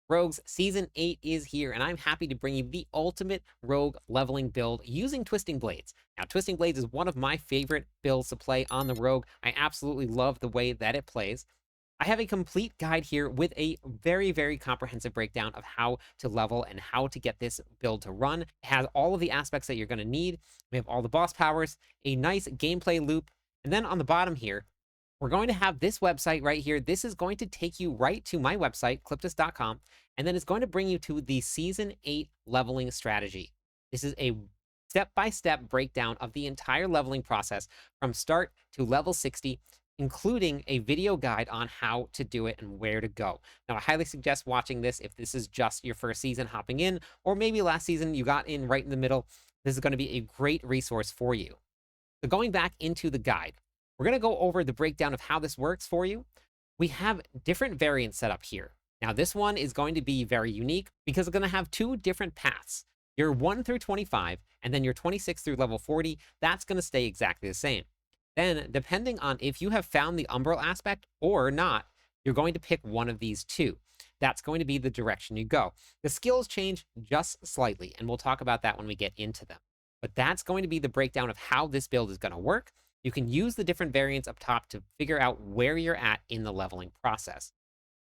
Rogues, Season 8 is here, and I'm happy to bring you the ultimate rogue leveling build using Twisting Blades. Now, Twisting Blades is one of my favorite builds to play on the rogue. I absolutely love the way that it plays. I have a complete guide here with a very, very comprehensive breakdown of how to level and how to get this build to run. It has all of the aspects that you're going to need. We have all the boss powers, a nice gameplay loop, and then on the bottom here, we're going to have this website right here. This is going to take you right to my website, cliptis.com, and then it's going to bring you to the Season 8 leveling strategy. This is a step-by-step breakdown of the entire leveling process from start to level 60, including a video guide on how to do it and where to go. Now, I highly suggest watching this if this is just your first season hopping in, or maybe last season you got in right in the middle. This is going to be a great resource for you. So going back into the guide, we're going to go over the breakdown of how this works for you. We have different variants set up here. Now, this one is going to be very unique because it's going to have two different paths. Your 1 through 25, and then your 26 through level 40, that's going to stay exactly the same. Then, depending on if you have found the umbral aspect or not, you're going to pick one of these two. That's going to be the direction you go. The skills change just slightly, and we'll talk about that when we get into them. But that's going to be the breakdown of how this build is going to work. You can use the different variants up top to figure out where you're at in the leveling process.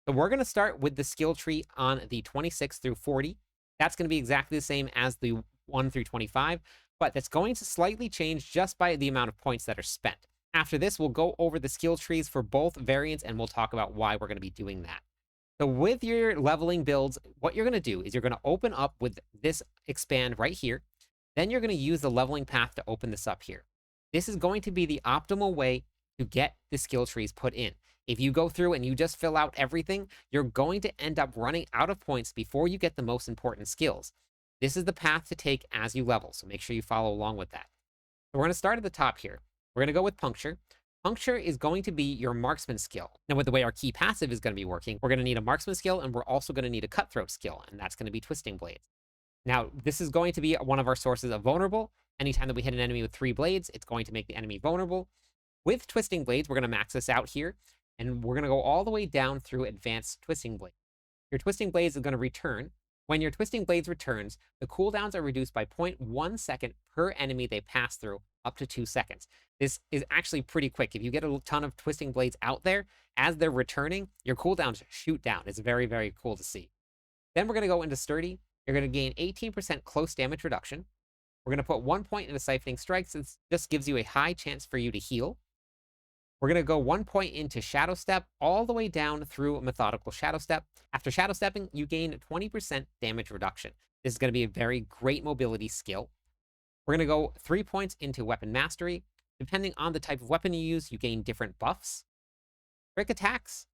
So we're going to start with the skill tree on the 26 through 40. That's going to be exactly the same as the 1 through 25, but that's going to slightly change just by the amount of points that are spent. After this, we'll go over the skill trees for both variants, and we'll talk about why we're going to be doing that. So with your leveling builds, what you're going to do is you're going to open up with this expand right here. Then you're going to use the leveling path to open this up here. This is going to be the optimal way to get the skill trees put in. If you go through and you just fill out everything, you're going to end up running out of points before you get the most important skills. This is the path to take as you level, so make sure you follow along with that. So we're going to start at the top here. We're going to go with Puncture. Puncture is going to be your marksman skill. Now, with the way our key passive is going to be working, we're going to need a marksman skill, and we're also going to need a cutthroat skill, and that's going to be Twisting Blades. Now, this is going to be one of our sources of vulnerable. Anytime that we hit an enemy with 3 blades, it's going to make the enemy vulnerable. With Twisting Blades, we're going to max this out here, and we're going to go all the way down through Advanced Twisting Blade. Your Twisting Blades is going to return. When your Twisting Blades returns, the cooldowns are reduced by 0.1 second per enemy they pass through, up to 2 seconds. This is actually pretty quick. If you get a ton of Twisting Blades out there, as they're returning, your cooldowns shoot down. It's very, very cool to see. Then we're going to go into Sturdy. You're going to gain 18% close damage reduction. We're going to put 1 point into Siphoning Strikes. This just gives you a high chance for you to heal. We're going to go 1 point into Shadow Step, all the way down through Methodical Shadow Step. After Shadow Stepping, you gain 20% damage reduction. This is going to be a very great mobility skill. We're going to go 3 points into Weapon Mastery. Depending on the type of weapon you use, you gain different buffs. Trick Attacks.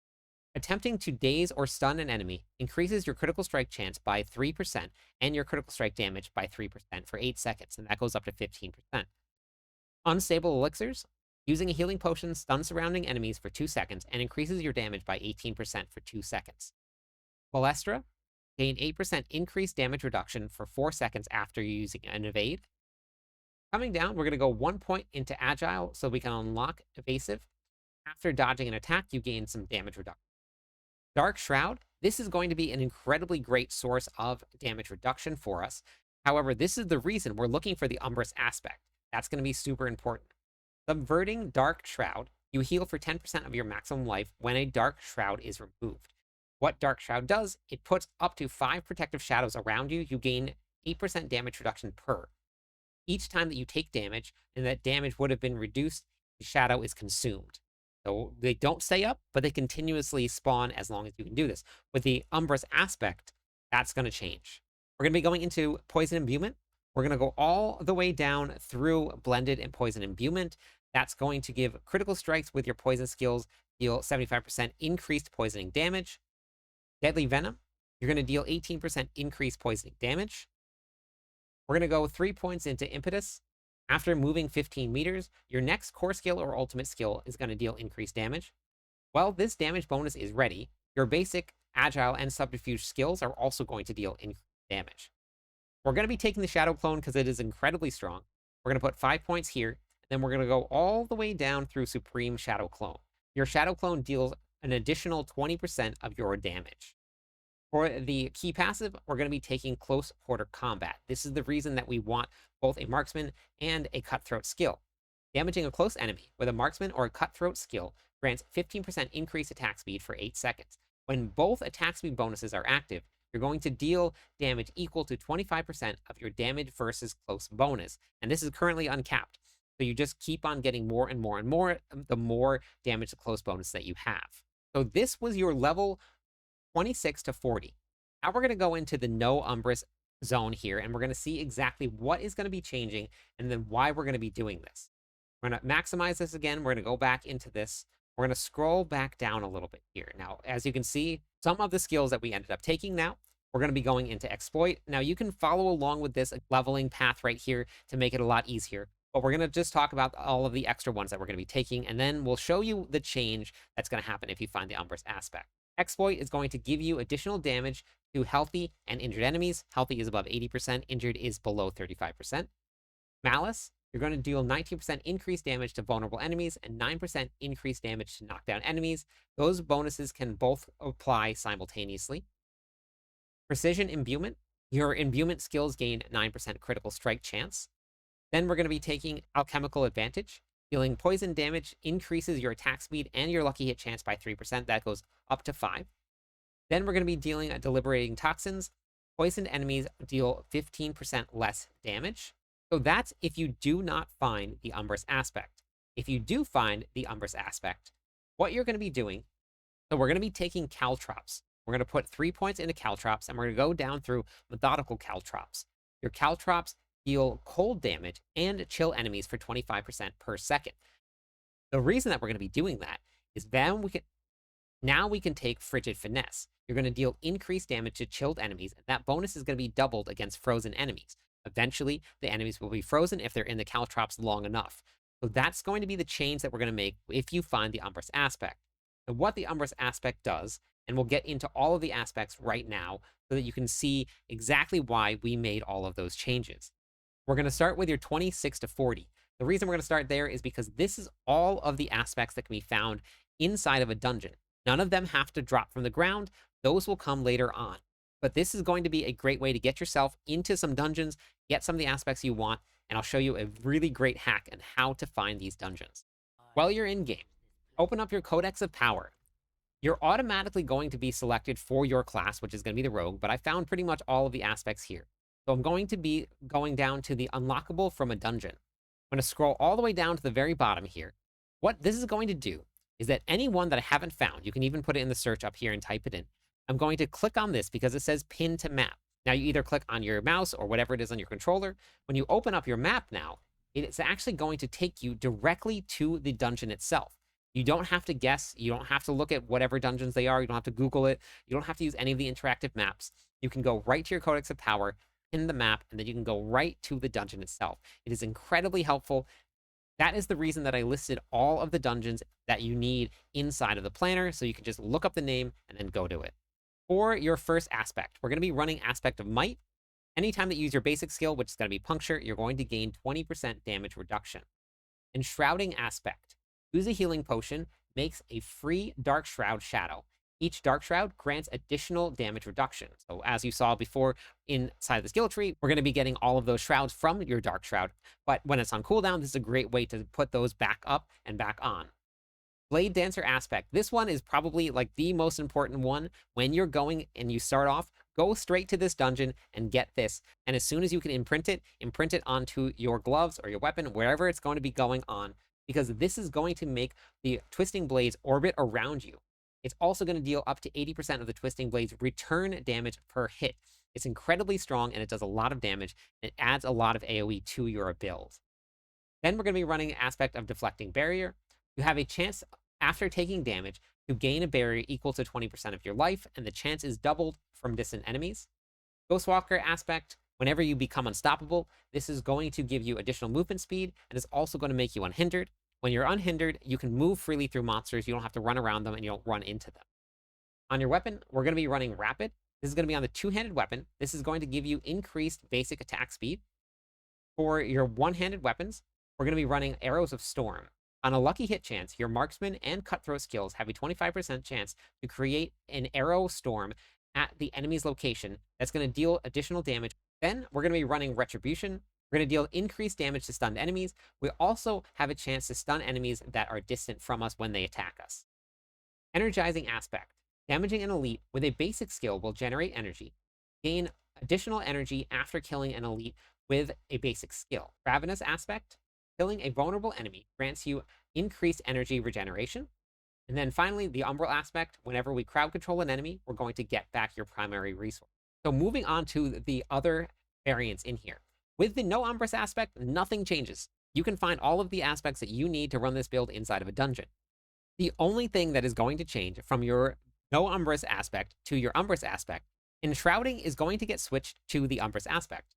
Attempting to daze or stun an enemy increases your critical strike chance by 3% and your critical strike damage by 3% for 8 seconds, and that goes up to 15%. Unstable Elixirs. Using a healing potion stuns surrounding enemies for 2 seconds and increases your damage by 18% for 2 seconds. Balestra. Gain 8% increased damage reduction for 4 seconds after using an evade. Coming down, we're going to go 1 point into Agile so we can unlock Evasive. After dodging an attack, you gain some damage reduction. Dark Shroud. This is going to be an incredibly great source of damage reduction for us. However, this is the reason we're looking for the Umbrous aspect. That's going to be super important. Subverting Dark Shroud. You heal for 10% of your maximum life when a Dark Shroud is removed. What Dark Shroud does, it puts up to 5 protective shadows around you. You gain 8% damage reduction per. Each time that you take damage, and that damage would have been reduced, the shadow is consumed. So they don't stay up, but they continuously spawn as long as you can do this. With the Umbrous aspect, that's going to change. We're going to be going into Poison Imbuement. We're going to go all the way down through Blended and Poison Imbuement. That's going to give critical strikes with your poison skills, deal 75% increased poisoning damage. Deadly Venom, you're going to deal 18% increased poisoning damage. We're going to go 3 points into Impetus. After moving 15 meters, your next core skill or ultimate skill is going to deal increased damage. While this damage bonus is ready, your basic, agile, and subterfuge skills are also going to deal increased damage. We're going to be taking the Shadow Clone because it is incredibly strong. We're going to put 5 points here, and then we're going to go all the way down through Supreme Shadow Clone. Your Shadow Clone deals an additional 20% of your damage. For the key passive, we're going to be taking close quarter combat. This is the reason that we want both a marksman and a cutthroat skill. Damaging a close enemy with a marksman or a cutthroat skill grants 15% increased attack speed for 8 seconds. When both attack speed bonuses are active, you're going to deal damage equal to 25% of your damage versus close bonus. And this is currently uncapped. So you just keep on getting more and more and more the more damage to close bonus that you have. So this was your level 26 to 40. Now we're going to go into the no Umbrus zone here, and we're going to see exactly what is going to be changing and then why we're going to be doing this. We're going to maximize this again. We're going to go back into this. We're going to scroll back down a little bit here. Now, as you can see, some of the skills that we ended up taking now, we're going to be going into exploit. Now, you can follow along with this leveling path right here to make it a lot easier. But we're going to just talk about all of the extra ones that we're going to be taking, and then we'll show you the change that's going to happen if you find the Umbrus aspect. Exploit is going to give you additional damage to healthy and injured enemies. Healthy is above 80%, injured is below 35%. Malice, you're going to deal 19% increased damage to vulnerable enemies and 9% increased damage to knockdown enemies. Those bonuses can both apply simultaneously. Precision imbuement, your imbuement skills gain 9% critical strike chance. Then we're going to be taking alchemical advantage. Dealing poison damage increases your attack speed and your lucky hit chance by 3%. That goes up to 5. Then we're going to be dealing deliberating toxins. Poisoned enemies deal 15% less damage. So that's if you do not find the Umbrus aspect. If you do find the Umbrus aspect, what you're going to be doing, so we're going to be taking caltrops. We're going to put 3 points into caltrops, and we're going to go down through methodical caltrops. Your caltrops deal cold damage and chill enemies for 25% per second. The reason that we're going to be doing that is now we can take frigid finesse. You're going to deal increased damage to chilled enemies, and that bonus is going to be doubled against frozen enemies. Eventually, the enemies will be frozen if they're in the caltrops long enough. So that's going to be the change that we're going to make if you find the Umbrus aspect. And what the Umbrus aspect does, and we'll get into all of the aspects right now so that you can see exactly why we made all of those changes. We're going to start with your 26 to 40. The reason we're going to start there is because this is all of the aspects that can be found inside of a dungeon. None of them have to drop from the ground. Those will come later on. But this is going to be a great way to get yourself into some dungeons, get some of the aspects you want, and I'll show you a really great hack on how to find these dungeons. While you're in game, open up your Codex of Power. You're automatically going to be selected for your class, which is going to be the rogue, but I found pretty much all of the aspects here. So I'm going to be going down to the unlockable from a dungeon. I'm going to scroll all the way down to the very bottom here. What this is going to do is that any one that I haven't found, you can even put it in the search up here and type it in. I'm going to click on this because it says pin to map. Now you either click on your mouse or whatever it is on your controller. When you open up your map now, it's actually going to take you directly to the dungeon itself. You don't have to guess. You don't have to look at whatever dungeons they are. You don't have to Google it. You don't have to use any of the interactive maps. You can go right to your Codex of Power, pin the map, and then you can go right to the dungeon itself. It is incredibly helpful. That is the reason that I listed all of the dungeons that you need inside of the planner, so you can just look up the name and then go to it. For your first aspect, we're going to be running Aspect of Might. Anytime that you use your basic skill, which is going to be Puncture, you're going to gain 20% damage reduction. Enshrouding Aspect. Use a healing potion, makes a free Dark Shroud Shadow. Each Dark Shroud grants additional damage reduction. So as you saw before inside the skill tree, we're going to be getting all of those shrouds from your Dark Shroud. But when it's on cooldown, this is a great way to put those back up and back on. Blade Dancer Aspect. This one is probably like the most important one. When you're going and you start off, go straight to this dungeon and get this. And as soon as you can imprint it onto your gloves or your weapon, wherever it's going to be going on, because this is going to make the twisting blades orbit around you. It's also going to deal up to 80% of the twisting blades return damage per hit. It's incredibly strong and it does a lot of damage. And it adds a lot of AoE to your build. Then we're going to be running an aspect of Deflecting Barrier. You have a chance after taking damage to gain a barrier equal to 20% of your life, and the chance is doubled from distant enemies. Ghostwalker aspect. Whenever you become unstoppable, this is going to give you additional movement speed and is also going to make you unhindered. When you're unhindered, you can move freely through monsters. You don't have to run around them and you don't run into them. On your weapon, we're going to be running Rapid. This is going to be on the two-handed weapon. This is going to give you increased basic attack speed. For your one-handed weapons, we're going to be running Arrows of Storm. On a lucky hit chance, your marksman and cutthroat skills have a 25% chance to create an arrow storm at the enemy's location that's going to deal additional damage. Then we're going to be running Retribution. We're going to deal increased damage to stunned enemies. We also have a chance to stun enemies that are distant from us when they attack us. Energizing Aspect. Damaging an elite with a basic skill will generate energy. Gain additional energy after killing an elite with a basic skill. Ravenous Aspect. Killing a vulnerable enemy grants you increased energy regeneration. And then finally, the Umbral Aspect. Whenever we crowd control an enemy, we're going to get back your primary resource. So moving on to the other variants in here. With the No Umbris aspect, nothing changes. You can find all of the aspects that you need to run this build inside of a dungeon. The only thing that is going to change from your No Umbris aspect to your Umbris aspect, Enshrouding is going to get switched to the Umbris aspect.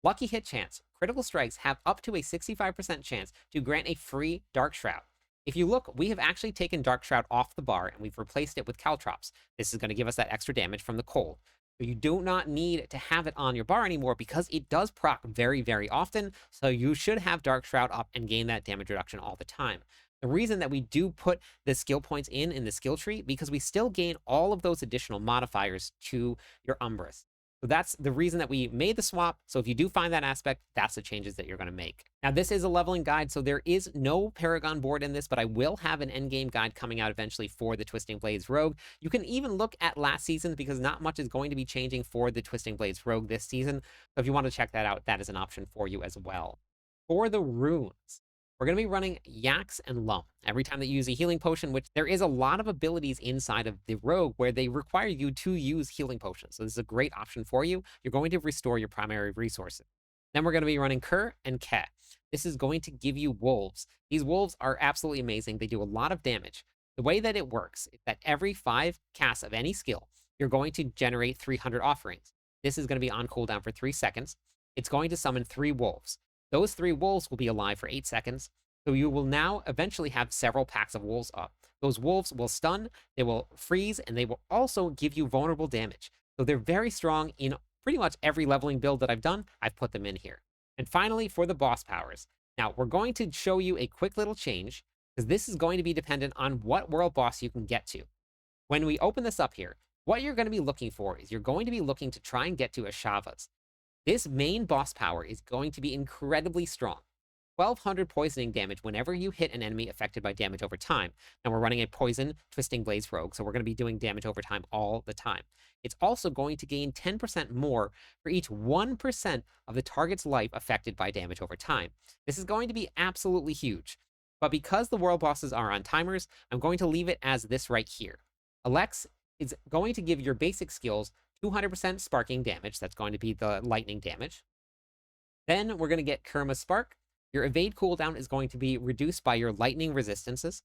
Lucky Hit Chance. Critical strikes have up to a 65% chance to grant a free Dark Shroud. If you look, we have actually taken Dark Shroud off the bar and we've replaced it with Caltrops. This is going to give us that extra damage from the cold. So you do not need to have it on your bar anymore because it does proc very, very often. So you should have Dark Shroud up and gain that damage reduction all the time. The reason that we do put the skill points in the skill tree, because we still gain all of those additional modifiers to your Umbris. So that's the reason that we made the swap. So if you do find that aspect, that's the changes that you're going to make. Now, this is a leveling guide, so there is no Paragon board in this, but I will have an endgame guide coming out eventually for the Twisting Blades Rogue. You can even look at last season because not much is going to be changing for the Twisting Blades Rogue this season. So if you want to check that out, that is an option for you as well. For the runes, we're going to be running Yax and Lum every time that you use a healing potion, which there is a lot of abilities inside of the rogue where they require you to use healing potions. So this is a great option for you. You're going to restore your primary resources. Then we're going to be running Kerr and Ke. This is going to give you wolves. These wolves are absolutely amazing. They do a lot of damage. The way that it works is that every 5 casts of any skill, you're going to generate 300 offerings. This is going to be on cooldown for 3 seconds. It's going to summon 3 wolves. Those 3 wolves will be alive for 8 seconds. So you will now eventually have several packs of wolves up. Those wolves will stun, they will freeze, and they will also give you vulnerable damage. So they're very strong in pretty much every leveling build that I've done. I've put them in here. And finally, for the boss powers. Now, we're going to show you a quick little change, because this is going to be dependent on what world boss you can get to. When we open this up here, what you're going to be looking for is you're going to be looking to try and get to Ashava's. This main boss power is going to be incredibly strong. 1200 poisoning damage whenever you hit an enemy affected by damage over time. And we're running a poison Twisting Blades rogue, so we're going to be doing damage over time all the time. It's also going to gain 10% more for each 1% of the target's life affected by damage over time. This is going to be absolutely huge. But because the world bosses are on timers, I'm going to leave it as this right here. Alex is going to give your basic skills 200% sparking damage. That's going to be the lightning damage. Then we're going to get Kerma's Spark. Your evade cooldown is going to be reduced by your lightning resistances.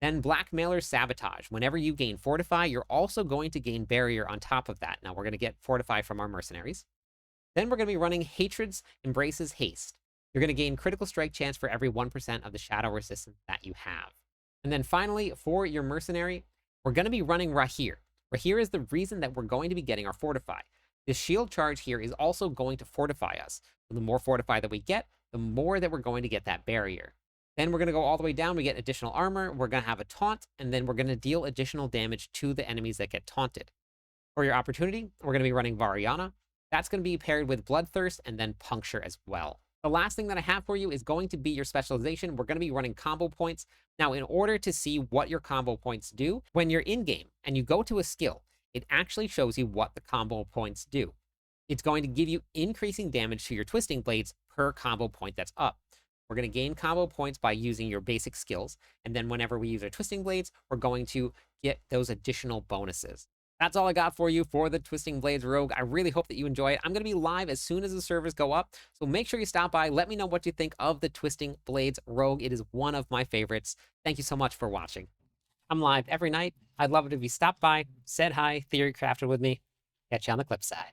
Then Blackmailer's Sabotage. Whenever you gain Fortify, you're also going to gain Barrier on top of that. Now we're going to get Fortify from our mercenaries. Then we're going to be running Hatred's Embraces Haste. You're going to gain critical strike chance for every 1% of the shadow resistance that you have. And then finally, for your mercenary, we're going to be running Rahir. Rahir is the reason that we're going to be getting our Fortify. This shield charge here is also going to fortify us. So the more Fortify that we get, the more that we're going to get that barrier. Then we're going to go all the way down. We get additional armor. We're going to have a taunt, and then we're going to deal additional damage to the enemies that get taunted. For your opportunity, we're going to be running Variana. That's going to be paired with Bloodthirst and then Puncture as well. The last thing that I have for you is going to be your specialization. We're going to be running combo points. Now, in order to see what your combo points do, when you're in-game and you go to a skill, it actually shows you what the combo points do. It's going to give you increasing damage to your Twisting Blades per combo point that's up. We're going to gain combo points by using your basic skills, and then whenever we use our Twisting Blades, we're going to get those additional bonuses. That's all I got for you for the Twisting Blades Rogue. I really hope that you enjoy it. I'm going to be live as soon as the servers go up, so make sure you stop by. Let me know what you think of the Twisting Blades Rogue. It is one of my favorites. Thank you so much for watching. I'm live every night. I'd love it if you stopped by, said hi, theory crafted with me. Catch you on the clip side.